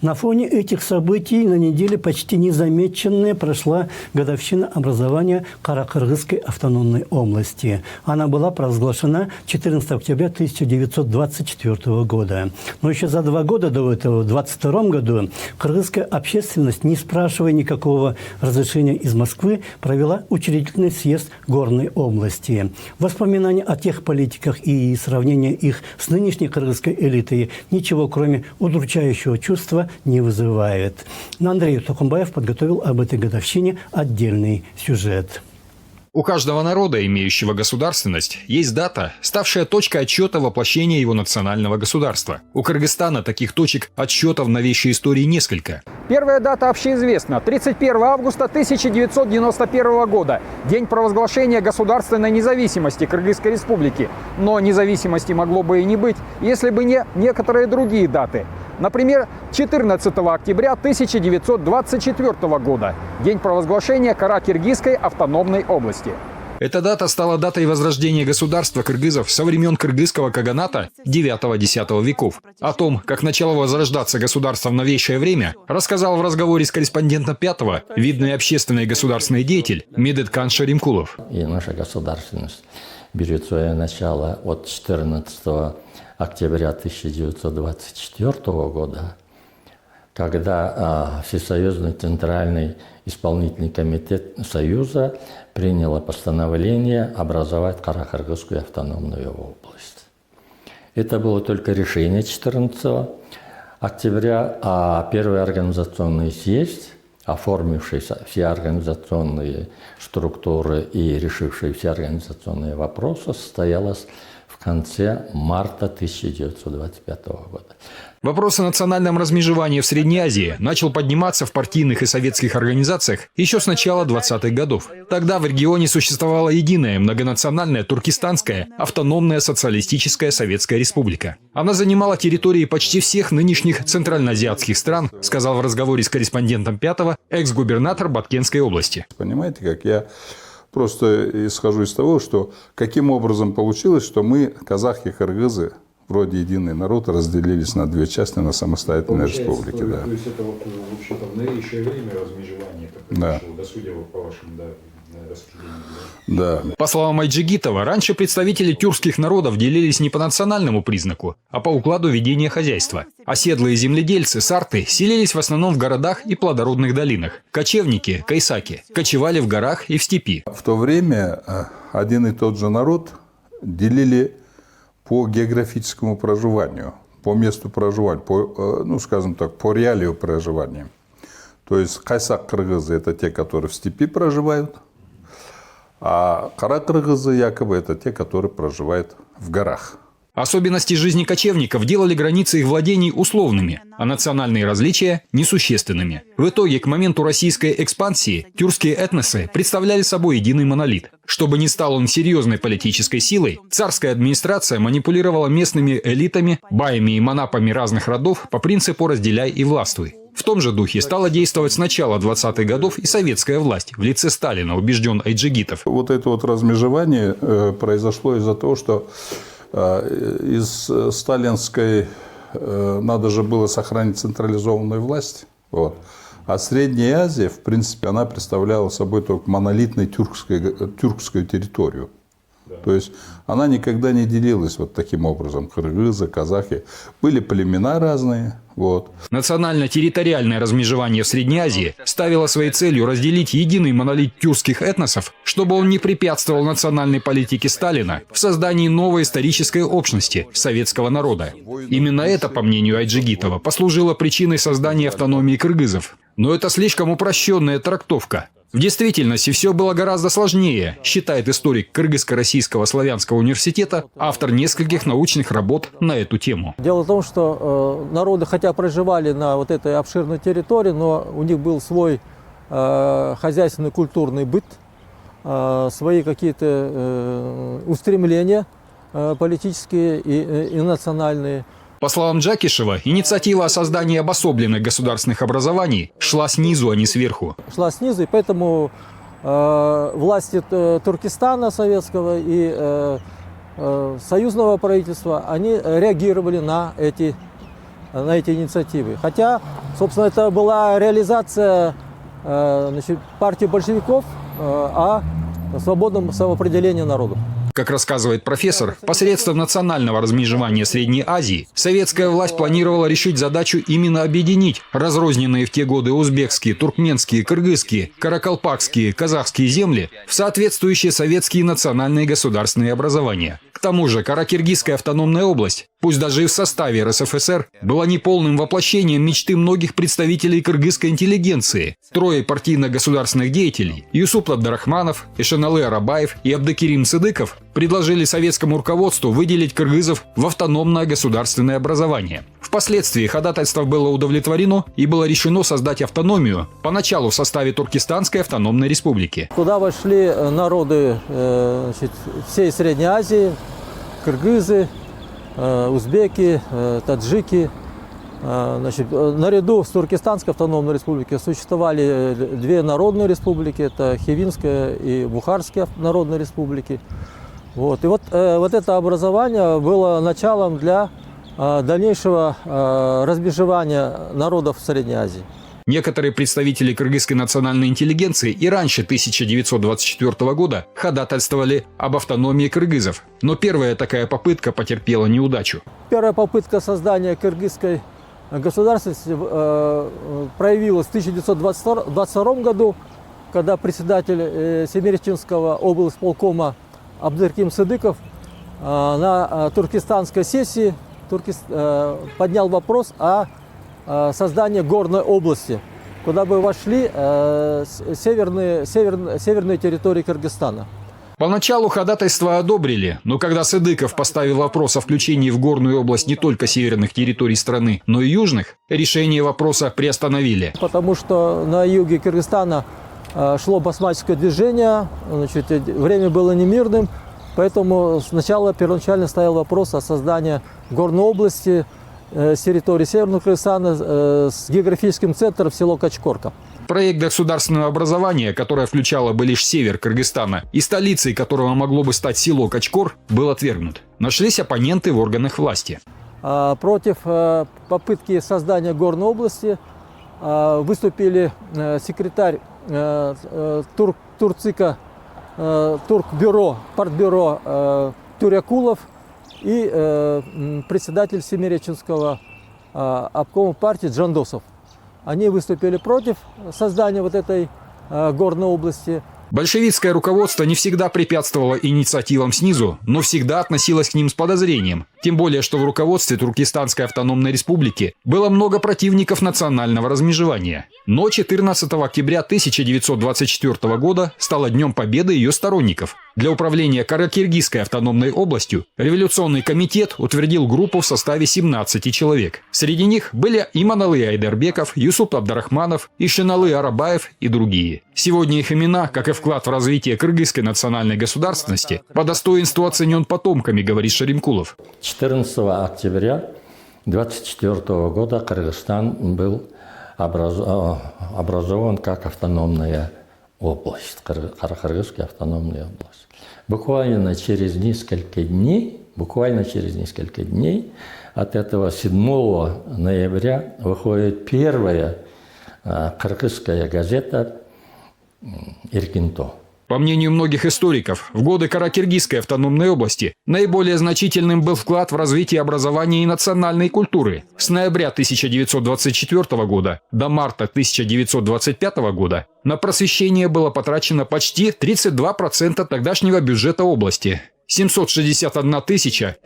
На фоне этих событий на неделе почти незамеченная прошла годовщина образования Каракыргызской автономной области. Она была провозглашена 14 октября 1924 года. Но еще за 2 года до этого, в 1922 году, кыргызская общественность, не спрашивая никакого разрешения из Москвы, провела учредительный съезд Горной области. Воспоминания о тех политиках и сравнение их с нынешней кыргызской элитой ничего, кроме удручающего чувства, не вызывает. Но Андрей Токумбаев подготовил об этой годовщине отдельный сюжет. У каждого народа, имеющего государственность, есть дата, ставшая точкой отсчета воплощения его национального государства. У Кыргызстана таких точек отсчета в новейшей истории несколько. Первая дата общеизвестна – 31 августа 1991 года. День провозглашения государственной независимости Кыргызской республики. Но независимости могло бы и не быть, если бы не некоторые другие даты. Например, 14 октября 1924 года. День провозглашения Каракыргызской автономной области. Эта дата стала датой возрождения государства кыргызов со времен кыргызского каганата IX-X веков. О том, как начало возрождаться государство в новейшее время, рассказал в разговоре с корреспондентом Пятого видный общественный и государственный деятель Медеткан Шаримкулов. И наша государственность берет свое начало от 14 октября 1924 года, когда Всесоюзный Центральный исполнительный комитет Союза принял постановление образовать Каракыргызскую автономную область. Это было только решение 14 октября, а первый организационный съезд, оформивший все организационные структуры и решивший все организационные вопросы, состоялось в конце марта 1925 года. Вопрос о национальном размежевании в Средней Азии начал подниматься в партийных и советских организациях еще с начала 20-х годов. Тогда в регионе существовала единая многонациональная Туркестанская автономная социалистическая Советская Республика. Она занимала территории почти всех нынешних центральноазиатских стран, сказал в разговоре с корреспондентом Пятого экс-губернатор Баткенской области. Понимаете, как я просто исхожу из того, что каким образом получилось, что мы, казахи, кыргызы, вроде единый народ, разделились на 2 части, на самостоятельные республики. Да. То есть это вот вообще-то в новейшее время размежевание да. Пришло, судя по вашим рассуждениям. Да. По словам Айджигитова, раньше представители тюркских народов делились не по национальному признаку, а по укладу ведения хозяйства. Оседлые земледельцы, сарты, селились в основном в городах и плодородных долинах. Кочевники, кайсаки, кочевали в горах и в степи. В то время один и тот же народ делили по географическому проживанию, по месту проживания, по, ну, скажем так, по реалию проживания. То есть кайсак-кыргызы – это те, которые в степи проживают, а кара-кыргызы якобы это те, которые проживают в горах. Особенности жизни кочевников делали границы их владений условными, а национальные различия – несущественными. В итоге, к моменту российской экспансии, тюркские этносы представляли собой единый монолит. Чтобы не стал он серьезной политической силой, царская администрация манипулировала местными элитами, баями и манапами разных родов по принципу «разделяй и властвуй». В том же духе стала действовать с начала 20-х годов и советская власть в лице Сталина, убежден Айджигитов. Вот это вот размежевание произошло из-за того, что из сталинской надо же было сохранить централизованную власть. Вот. А Средняя Азия, в принципе, она представляла собой только монолитную тюркскую территорию. Да. То есть она никогда не делилась вот таким образом. Кыргызы, казахи. Были племена разные. Вот. Национально-территориальное размежевание в Средней Азии ставило своей целью разделить единый монолит тюркских этносов, чтобы он не препятствовал национальной политике Сталина в создании новой исторической общности советского народа. Именно это, по мнению Айджигитова, послужило причиной создания автономии кыргызов. Но это слишком упрощенная трактовка. В действительности все было гораздо сложнее, считает историк Кыргызско-Российского славянского университета, автор нескольких научных работ на эту тему. Дело в том, что народы, хотя проживали на вот этой обширной территории, но у них был свой хозяйственный культурный быт, свои какие-то устремления политические и национальные. По словам Джакишева, инициатива о создании обособленных государственных образований шла снизу, а не сверху. Шла снизу, и поэтому власти Туркестана советского и союзного правительства, они реагировали на эти инициативы. Хотя Собственно, это была реализация значит, партии большевиков о свободном самоопределении народу. Как рассказывает профессор, посредством национального размежевания Средней Азии советская власть планировала решить задачу именно объединить разрозненные в те годы узбекские, туркменские, кыргызские, каракалпакские, казахские земли в соответствующие советские национальные государственные образования. К тому же Каракиргизская автономная область, пусть даже и в составе РСФСР, была неполным воплощением мечты многих представителей кыргызской интеллигенции. Трое партийно-государственных деятелей – Юсуп Абдрахманов, Эшеналы Арабаев и Абдыкерим Сыдыков – предложили советскому руководству выделить кыргызов в автономное государственное образование. Впоследствии ходатайство было удовлетворено и было решено создать автономию, поначалу в составе Туркестанской автономной республики. Туда вошли народы значит, всей Средней Азии, кыргызы, узбеки, таджики. Значит, наряду с Туркестанской автономной республикой существовали две народные республики, это Хивинская и Бухарская народные республики. Вот. И вот это образование было началом для дальнейшего размежевания народов Средней Азии. Некоторые представители кыргызской национальной интеллигенции и раньше 1924 года ходатайствовали об автономии кыргызов, но первая такая попытка потерпела неудачу. Первая попытка создания кыргызской государственности проявилась в 1922 году, когда председатель Семиреченского облисполкома Абдыкерим Сыдыков на туркестанской сессии поднял вопрос о создании горной области, куда бы вошли северные территории Кыргызстана. Поначалу ходатайство одобрили, но когда Сыдыков поставил вопрос о включении в горную область не только северных территорий страны, но и южных, решение вопроса приостановили. Потому что на юге Кыргызстана шло басмаческое движение, значит, время было немирным, поэтому сначала первоначально стоял вопрос о создании горной области с территории Северного Кыргызстана с географическим центром село Качкорка. Проект государственного образования, которое включало бы лишь север Кыргызстана и столицей которого могло бы стать село Качкор, был отвергнут. Нашлись оппоненты в органах власти. Против попытки создания горной области выступили секретарь Турцика, Туркбюро, партбюро Тюрякулов и председатель Семиреченского обкома партии Джандосов. Они выступили против создания вот этой горной области. Большевистское руководство не всегда препятствовало инициативам снизу, но всегда относилось к ним с подозрением. Тем более, что в руководстве Туркестанской автономной республики было много противников национального размежевания. Но 14 октября 1924 года стало днем победы ее сторонников. Для управления Каракиргизской автономной областью революционный комитет утвердил группу в составе 17 человек. Среди них были Иманалы Айдарбеков, Юсуп Абдрахманов, Эшеналы Арабаев и другие. Сегодня их имена, как и вклад в развитие кыргызской национальной государственности, по достоинству оценен потомками, говорит Шаримкулов. 14 октября 1924 года Кыргызстан был образован как автономная область, Каракыргызская автономная область. Буквально через несколько дней от этого 7 ноября выходит первая кыргызская газета «Иркинто». По мнению многих историков, в годы Каракиргизской автономной области наиболее значительным был вклад в развитие образования и национальной культуры. С ноября 1924 года до марта 1925 года на просвещение было потрачено почти 32% тогдашнего бюджета области – 761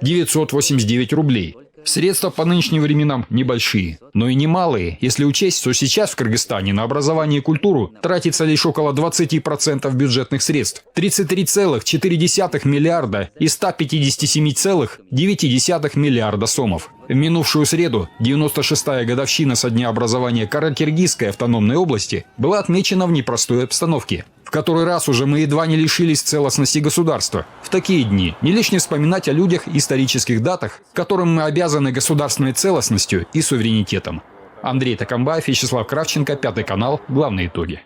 989 рублей. Средства по нынешним временам небольшие, но и немалые, если учесть, что сейчас в Кыргызстане на образование и культуру тратится лишь около 20% бюджетных средств. 33,4 миллиарда и 157,9 миллиарда сомов. В минувшую среду, 96-я годовщина со дня образования Каракиргизской автономной области, была отмечена в непростой обстановке. В который раз уже мы едва не лишились целостности государства. В такие дни не лишне вспоминать о людях и исторических датах, которым мы обязаны государственной целостностью и суверенитетом. Андрей Такамбаев, Вячеслав Кравченко, Пятый канал. Главные итоги.